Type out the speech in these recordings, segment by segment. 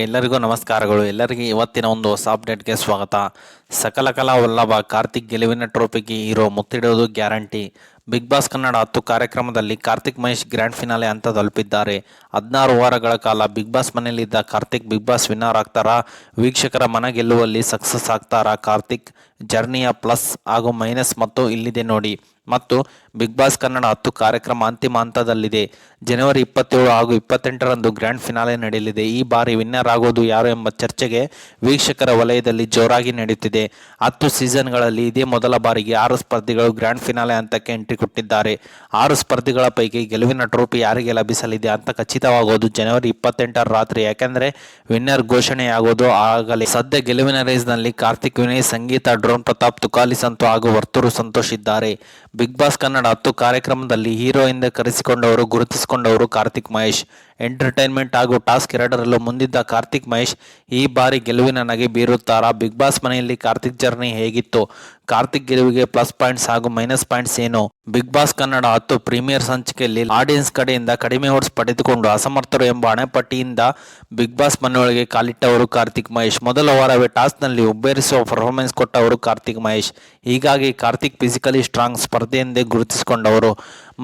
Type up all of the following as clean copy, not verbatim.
ಎಲ್ಲರಿಗೂ ನಮಸ್ಕಾರಗಳು. ಎಲ್ಲರಿಗೂ ಇವತ್ತಿನ ಒಂದು ಹೊಸ ಅಪ್ಡೇಟ್ಗೆ ಸ್ವಾಗತ. ಸಕಲ ಕಲಾ ವಲ್ಲಭ ಕಾರ್ತಿಕ್ ಗೆಲುವಿನ ಟ್ರೋಫಿಗೆ ಹೀರೋ ಮುತ್ತಿಡುವುದು ಗ್ಯಾರಂಟಿ. ಬಿಗ್ ಬಾಸ್ ಕನ್ನಡ 10 ಕಾರ್ಯಕ್ರಮದಲ್ಲಿ ಕಾರ್ತಿಕ್ ಮಹೇಶ್ ಗ್ರ್ಯಾಂಡ್ ಫಿನಾಲೆ ಹಂತ ತಲುಪಿದ್ದಾರೆ. 16 ವಾರಗಳ ಕಾಲ ಬಿಗ್ ಬಾಸ್ ಮನೆಯಲ್ಲಿದ್ದ ಕಾರ್ತಿಕ್ ಬಿಗ್ ಬಾಸ್ ವಿನ್ನರ್ ಆಗ್ತಾರಾ? ವೀಕ್ಷಕರ ಮನ ಗೆಲ್ಲುವಲ್ಲಿ ಸಕ್ಸಸ್ ಆಗ್ತಾರಾ? ಕಾರ್ತಿಕ್ ಜರ್ನಿಯ ಪ್ಲಸ್ ಹಾಗೂ ಮೈನಸ್ ಮತ್ತು ಇಲ್ಲಿದೆ ನೋಡಿ. ಮತ್ತು ಬಿಗ್ ಬಾಸ್ ಕನ್ನಡ 10 ಕಾರ್ಯಕ್ರಮ ಅಂತಿಮ ಹಂತದಲ್ಲಿದೆ. ಜನವರಿ 27 ಹಾಗೂ 28ರಂದು ಗ್ರ್ಯಾಂಡ್ ಫಿನಾಲೆ ನಡೆಯಲಿದೆ. ಈ ಬಾರಿ ವಿನ್ನರ್ ಆಗೋದು ಯಾರು ಎಂಬ ಚರ್ಚೆಗೆ ವೀಕ್ಷಕರ ವಲಯದಲ್ಲಿ ಜೋರಾಗಿ ನಡೆಯುತ್ತಿದೆ. 10 ಸೀಸನ್ಗಳಲ್ಲಿ ಇದೇ ಮೊದಲ ಬಾರಿಗೆ 6 ಸ್ಪರ್ಧಿಗಳು ಗ್ರ್ಯಾಂಡ್ ಫಿನಾಲೆ ಹಂತಕ್ಕೆ ಎಂಟ್ರಿ ಕೊಟ್ಟಿದ್ದಾರೆ. 6 ಸ್ಪರ್ಧಿಗಳ ಪೈಕಿ ಗೆಲುವಿನ ಟ್ರೋಫಿ ಯಾರಿಗೆ ಲಭಿಸಲಿದೆ ಅಂತ ಖಚಿತವಾಗೋದು ಜನವರಿ 28ರ ರಾತ್ರಿ. ಯಾಕೆಂದ್ರೆ ವಿನ್ನರ್ ಘೋಷಣೆಯಾಗೋದು ಆಗಲೇ. ಸದ್ಯ ಗೆಲುವಿನ ರೇಸ್ನಲ್ಲಿ ಕಾರ್ತಿಕ್, ವಿನಯ್, ಸಂಗೀತ, ಡ್ರೋನ್ ಪ್ರತಾಪ್, ತುಕಾಲಿ ಸಂತು ಹಾಗೂ ವರ್ತೂರು ಸಂತೋಷ್ ಇದ್ದಾರೆ. ಬಿಗ್ ಬಾಸ್ ಕನ್ನಡ 10 ಕಾರ್ಯಕ್ರಮದಲ್ಲಿ ಹೀರೋ ಎಂದು ಕರೆಸಿಕೊಂಡವರು, ಗುರುತಿಸಿಕೊಂಡವರು ಕಾರ್ತಿಕ್ ಮಹೇಶ್. ಎಂಟರ್ಟೈನ್ಮೆಂಟ್ ಹಾಗೂ ಟಾಸ್ಕ್ ಎರಡರಲ್ಲೂ ಮುಂದಿದ್ದ ಕಾರ್ತಿಕ್ ಮಹೇಶ್ ಈ ಬಾರಿ ಗೆಲುವಿನ ನಗೆ ಬೀರುತ್ತಾರಾ? ಬಿಗ್ ಬಾಸ್ ಮನೆಯಲ್ಲಿ ಕಾರ್ತಿಕ್ ಜರ್ನಿ ಹೇಗಿತ್ತು? ಕಾರ್ತಿಕ್ ಗೆಲುವಿಗೆ ಪ್ಲಸ್ ಪಾಯಿಂಟ್ಸ್ ಹಾಗೂ ಮೈನಸ್ ಪಾಯಿಂಟ್ಸ್ ಏನು? ಬಿಗ್ ಬಾಸ್ ಕನ್ನಡ 10 ಪ್ರೀಮಿಯರ್ ಸಂಚಿಕೆಯಲ್ಲಿ ಆಡಿಯನ್ಸ್ ಕಡೆಯಿಂದ ಕಡಿಮೆ ಓಟ್ಸ್ ಪಡೆದುಕೊಂಡು ಅಸಮರ್ಥರು ಎಂಬ ಹಣೆಪಟ್ಟಿಯಿಂದ ಬಿಗ್ ಬಾಸ್ ಮನೆಯೊಳಗೆ ಕಾಲಿಟ್ಟವರು ಕಾರ್ತಿಕ್ ಮಹೇಶ್. ಮೊದಲ ವಾರವೇ ಟಾಸ್ಕ್ನಲ್ಲಿ ಉಬ್ಬೇರಿಸುವ ಪರ್ಫಾರ್ಮೆನ್ಸ್ ಕೊಟ್ಟವರು ಕಾರ್ತಿಕ್ ಮಹೇಶ್. ಹೀಗಾಗಿ ಕಾರ್ತಿಕ್ ಫಿಸಿಕಲಿ ಸ್ಟ್ರಾಂಗ್ ಸ್ಪರ್ಧೆ ಎಂದೇ ಗುರುತಿಸಿಕೊಂಡವರು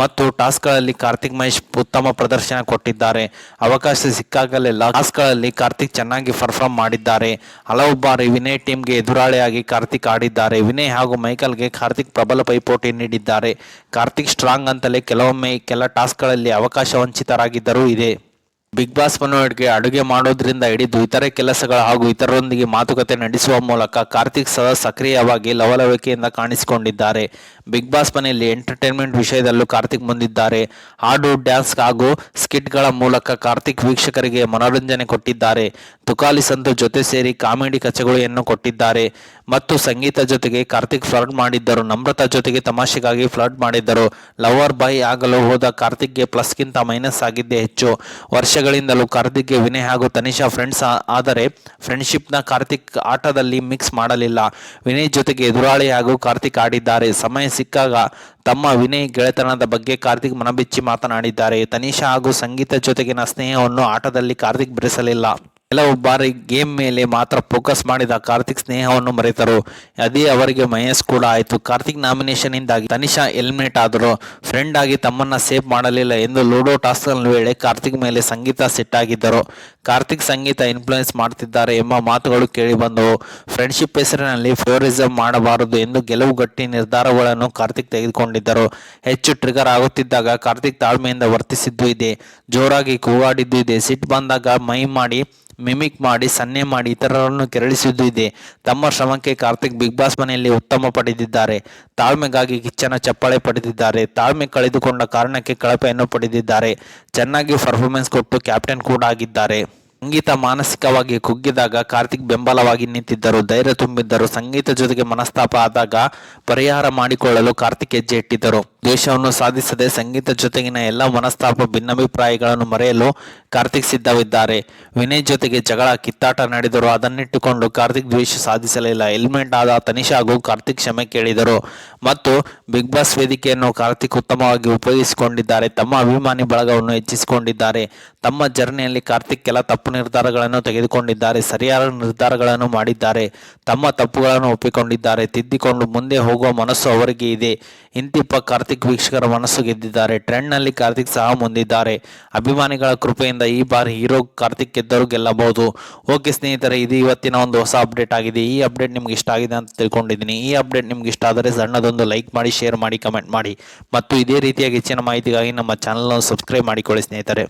ಮತ್ತು ಟಾಸ್ಕ್ಗಳಲ್ಲಿ ಕಾರ್ತಿಕ್ ಮಹೇಶ್ ಉತ್ತಮ ಪ್ರದರ್ಶನ ಕೊಟ್ಟಿದ್ದಾರೆ. ಅವಕಾಶ ಸಿಕ್ಕಾಗಲೆಲ್ಲ ಟಾಸ್ಕ್ಗಳಲ್ಲಿ ಕಾರ್ತಿಕ್ ಚೆನ್ನಾಗಿ ಪರ್ಫಾರ್ಮ್ ಮಾಡಿದ್ದಾರೆ. ಹಲವು ಬಾರಿ ವಿನಯ್ ಟೀಮ್ಗೆ ಎದುರಾಳಿಯಾಗಿ ಕಾರ್ತಿಕ್ ಆಡಿದ್ದಾರೆ. ವಿನಯ್ ಹಾಗೂ ಮೈಕಲ್ಗೆ ಕಾರ್ತಿಕ್ ಪ್ರಬಲ ಪೈಪೋಟಿ ನೀಡಿದ್ದಾರೆ. ಕಾರ್ತಿಕ್ ಸ್ಟ್ರಾಂಗ್ ಅಂತಲೇ ಕೆಲವೊಮ್ಮೆ ಕೆಲ ಟಾಸ್ಕ್ಗಳಲ್ಲಿ ಅವಕಾಶ ವಂಚಿತರಾಗಿದ್ದರೂ ಇದೆ. ಬಿಗ್ ಬಾಸ್ ಮನೆಯೊಳಗೆ ಅಡುಗೆ ಮಾಡೋದ್ರಿಂದ ಹಿಡಿದು ಇತರೆ ಕೆಲಸಗಳು ಹಾಗೂ ಇತರರೊಂದಿಗೆ ಮಾತುಕತೆ ನಡೆಸುವ ಮೂಲಕ ಕಾರ್ತಿಕ್ ಸದಾ ಸಕ್ರಿಯವಾಗಿ ಲವಲವಿಕೆಯಿಂದ ಕಾಣಿಸಿಕೊಂಡಿದ್ದಾರೆ. ಬಿಗ್ ಬಾಸ್ ಮನೆಯಲ್ಲಿ ಎಂಟರ್ಟೈನ್ಮೆಂಟ್ ವಿಷಯದಲ್ಲೂ ಕಾರ್ತಿಕ್ ಮುಂದಿದ್ದಾರೆ. ಹಾಡು, ಡ್ಯಾನ್ಸ್ ಹಾಗೂ ಸ್ಕಿಟ್ಗಳ ಮೂಲಕ ಕಾರ್ತಿಕ್ ವೀಕ್ಷಕರಿಗೆ ಮನೋರಂಜನೆ ಕೊಟ್ಟಿದ್ದಾರೆ. ತುಕಾಲಿ ಸಂತು ಜೊತೆ ಸೇರಿ ಕಾಮಿಡಿ ಕಚಗುಳಿಯನ್ನು ಕೊಟ್ಟಿದ್ದಾರೆ. ಮತ್ತು ಸಂಗೀತ ಜೊತೆಗೆ ಕಾರ್ತಿಕ್ ಫ್ಲರ್ಟ್ ಮಾಡಿದ್ದರು. ನಮ್ರತಾ ಜೊತೆಗೆ ತಮಾಷೆಗಾಗಿ ಫ್ಲರ್ಟ್ ಮಾಡಿದ್ದರು. ಲವರ್ ಬಾಯ್ ಆಗಲು ಹೋದ ಕಾರ್ತಿಕ್ಗೆ ಪ್ಲಸ್ಗಿಂತ ಮೈನಸ್ ಆಗಿದ್ದೇ ಹೆಚ್ಚು. ವರ್ಷಗಳಿಂದಲೂ ಕಾರ್ತಿಕ್ಗೆ ವಿನಯ್ ಹಾಗೂ ತನಿಷಾ ಫ್ರೆಂಡ್ಸ್, ಆದರೆ ಫ್ರೆಂಡ್ಶಿಪ್ನ ಕಾರ್ತಿಕ್ ಆಟದಲ್ಲಿ ಮಿಕ್ಸ್ ಮಾಡಲಿಲ್ಲ. ವಿನಯ್ ಜೊತೆಗೆ ಎದುರಾಳಿ ಹಾಗೂ ಕಾರ್ತಿಕ್ ಆಡಿದ್ದಾರೆ. ಸಮಯ ಸಿಕ್ಕಾಗ ತಮ್ಮ ವಿನಯ್ ಗೆಳೆತನದ ಬಗ್ಗೆ ಕಾರ್ತಿಕ್ ಮನಬಿಚ್ಚಿ ಮಾತನಾಡಿದ್ದಾರೆ. ತನಿಷಾ ಹಾಗೂ ಸಂಗೀತ ಜೊತೆಗಿನ ಸ್ನೇಹವನ್ನು ಆಟದಲ್ಲಿ ಕಾರ್ತಿಕ್ ಬೆರೆಸಲಿಲ್ಲ. ಕೆಲವು ಬಾರಿ ಗೇಮ್ ಮೇಲೆ ಮಾತ್ರ ಫೋಕಸ್ ಮಾಡಿದ ಕಾರ್ತಿಕ್ ಸ್ನೇಹವನ್ನು ಮರೆತರು. ಅದೇ ಅವರಿಗೆ ಮೈನಸ್ ಕೂಡ ಆಯಿತು. ಕಾರ್ತಿಕ್ ನಾಮಿನೇಷನ್ ಇಂದಾಗಿ ತನಿಷಾ ಎಲಿಮಿನೇಟ್ ಆದರು. ಫ್ರೆಂಡ್ ಆಗಿ ತಮ್ಮನ್ನ ಸೇವ್ ಮಾಡಲಿಲ್ಲ ಎಂದು ಲೂಡೋ ಟಾಸ್ಕ್ ವೇಳೆ ಕಾರ್ತಿಕ್ ಮೇಲೆ ಸಂಗೀತ ಸೆಟ್ ಆಗಿದ್ದರು. ಕಾರ್ತಿಕ್ ಸಂಗೀತ ಇನ್ಫ್ಲೂಯೆನ್ಸ್ ಮಾಡ್ತಿದ್ದಾರೆ ಎಂಬ ಮಾತುಗಳು ಕೇಳಿ ಬಂದವು. ಫ್ರೆಂಡ್ಶಿಪ್ ಹೆಸರಿನಲ್ಲಿ ಫೇವರಿಸಂ ಮಾಡಬಾರದು ಎಂದು ಗೆಲುವು ಗಟ್ಟಿ ನಿರ್ಧಾರಗಳನ್ನು ಕಾರ್ತಿಕ್ ತೆಗೆದುಕೊಂಡಿದ್ದರು. ಹೆಚ್ಚು ಟ್ರಿಗರ್ ಆಗುತ್ತಿದ್ದಾಗ ಕಾರ್ತಿಕ್ ತಾಳ್ಮೆಯಿಂದ ವರ್ತಿಸಿದ್ದು ಇದೆ. ಜೋರಾಗಿ ಕೂಗಾಡಿದ್ದು ಇದೆ. ಸಿಟ್ಟು ಬಂದಾಗ ಮೈ ಮಾಡಿ ಮಿಮಿಕ್ ಮಾಡಿ ಸನ್ನೆ ಮಾಡಿ ಇತರರನ್ನು ಕೆರಳಿಸಿದ್ದು ಇದೆ. ತಮ್ಮ ಶ್ರಮಕ್ಕೆ ಕಾರ್ತಿಕ್ ಬಿಗ್ ಬಾಸ್ ಮನೆಯಲ್ಲಿ ಉತ್ತಮ ಪಡೆದಿದ್ದಾರೆ. ತಾಳ್ಮೆಗಾಗಿ ಕಿಚ್ಚನ ಚಪ್ಪಾಳೆ ಪಡೆದಿದ್ದಾರೆ. ತಾಳ್ಮೆ ಕಳೆದುಕೊಂಡ ಕಾರಣಕ್ಕೆ ಕಳಪೆಯನ್ನು ಪಡೆದಿದ್ದಾರೆ. ಚೆನ್ನಾಗಿ ಪರ್ಫಾರ್ಮೆನ್ಸ್ ಕೊಟ್ಟು ಕ್ಯಾಪ್ಟನ್ ಕೂಡ ಆಗಿದ್ದಾರೆ. ಸಂಗೀತ ಮಾನಸಿಕವಾಗಿ ಕುಗ್ಗಿದಾಗ ಕಾರ್ತಿಕ್ ಬೆಂಬಲವಾಗಿ ನಿಂತಿದ್ದರು. ಧೈರ್ಯ ತುಂಬಿದ್ದರು. ಸಂಗೀತ ಜೊತೆಗೆ ಮನಸ್ತಾಪ ಆದಾಗ ಪರಿಹಾರ ಮಾಡಿಕೊಳ್ಳಲು ಕಾರ್ತಿಕ್ ಹೆಜ್ಜೆ ಇಟ್ಟಿದ್ದರು. ದ್ವೇಷವನ್ನು ಸಾಧಿಸದೆ ಸಂಗೀತ ಜೊತೆಗಿನ ಎಲ್ಲ ಮನಸ್ತಾಪ, ಭಿನ್ನಾಭಿಪ್ರಾಯಗಳನ್ನು ಮರೆಯಲು ಕಾರ್ತಿಕ್ ಸಿದ್ಧವಿದ್ದಾರೆ. ವಿನಯ್ ಜೊತೆಗೆ ಜಗಳ, ಕಿತ್ತಾಟ ನಡೆದರು. ಅದನ್ನಿಟ್ಟುಕೊಂಡು ಕಾರ್ತಿಕ್ ದ್ವೇಷ ಸಾಧಿಸಲಿಲ್ಲ. ಎಲಿಮಿನೇಟ್ ಆದ ತನಿಷಾ ಹಾಗೂ ಕಾರ್ತಿಕ್ ಕ್ಷಮೆ ಕೇಳಿದರು. ಮತ್ತು ಬಿಗ್ ಬಾಸ್ ವೇದಿಕೆಯನ್ನು ಕಾರ್ತಿಕ್ ಉತ್ತಮವಾಗಿ ಉಪಯೋಗಿಸಿಕೊಂಡಿದ್ದಾರೆ. ತಮ್ಮ ಅಭಿಮಾನಿ ಬಳಗವನ್ನು ಹೆಚ್ಚಿಸಿಕೊಂಡಿದ್ದಾರೆ. ತಮ್ಮ ಜರ್ನಿಯಲ್ಲಿ ಕಾರ್ತಿಕ್ ಕೆಲ ತಪ್ಪು ನಿರ್ಧಾರಗಳನ್ನು ತೆಗೆದುಕೊಂಡಿದ್ದಾರೆ. ಸರಿಯಾದ ನಿರ್ಧಾರಗಳನ್ನು ಮಾಡಿದ್ದಾರೆ. ತಮ್ಮ ತಪ್ಪುಗಳನ್ನು ಒಪ್ಪಿಕೊಂಡಿದ್ದಾರೆ. ತಿದ್ದಿಕೊಂಡು ಮುಂದೆ ಹೋಗುವ ಮನಸ್ಸು ಅವರಿಗೆ ಇದೆ. ಇಂತಿಪ್ಪ ಕಾರ್ತಿಕ್ ವೀಕ್ಷಕರ ಮನಸ್ಸು ಗೆದ್ದಿದ್ದಾರೆ. ಟ್ರೆಂಡ್ನಲ್ಲಿ ಕಾರ್ತಿಕ್ ಸಹ ಮುಂದಿದ್ದಾರೆ. ಅಭಿಮಾನಿಗಳ ಕೃಪೆಯಿಂದ ಈ ಬಾರಿ ಹೀರೋ ಕಾರ್ತಿಕ್ ಗೆದ್ದರೂ ಗೆಲ್ಲಬಹುದು. ಓಕೆ ಸ್ನೇಹಿತರೆ, ಇದು ಇವತ್ತಿನ ಒಂದು ಹೊಸ ಅಪ್ಡೇಟ್ ಆಗಿದೆ. ಈ ಅಪ್ಡೇಟ್ ನಿಮ್ಗೆ ಇಷ್ಟ ಆಗಿದೆ ಅಂತ ತಿಳ್ಕೊಂಡಿದ್ದೀನಿ. ಈ ಅಪ್ಡೇಟ್ ನಿಮ್ಗೆ ಇಷ್ಟ ಆದರೆ ಸಣ್ಣದೊಂದು ಲೈಕ್ ಮಾಡಿ, ಶೇರ್ ಮಾಡಿ, ಕಮೆಂಟ್ ಮಾಡಿ ಮತ್ತು ಇದೇ ರೀತಿಯಾಗಿ ಹೆಚ್ಚಿನ ಮಾಹಿತಿಗಾಗಿ ನಮ್ಮ ಚಾನಲ್ ಸಬ್ಸ್ಕ್ರೈಬ್ ಮಾಡಿಕೊಳ್ಳಿ ಸ್ನೇಹಿತರೆ.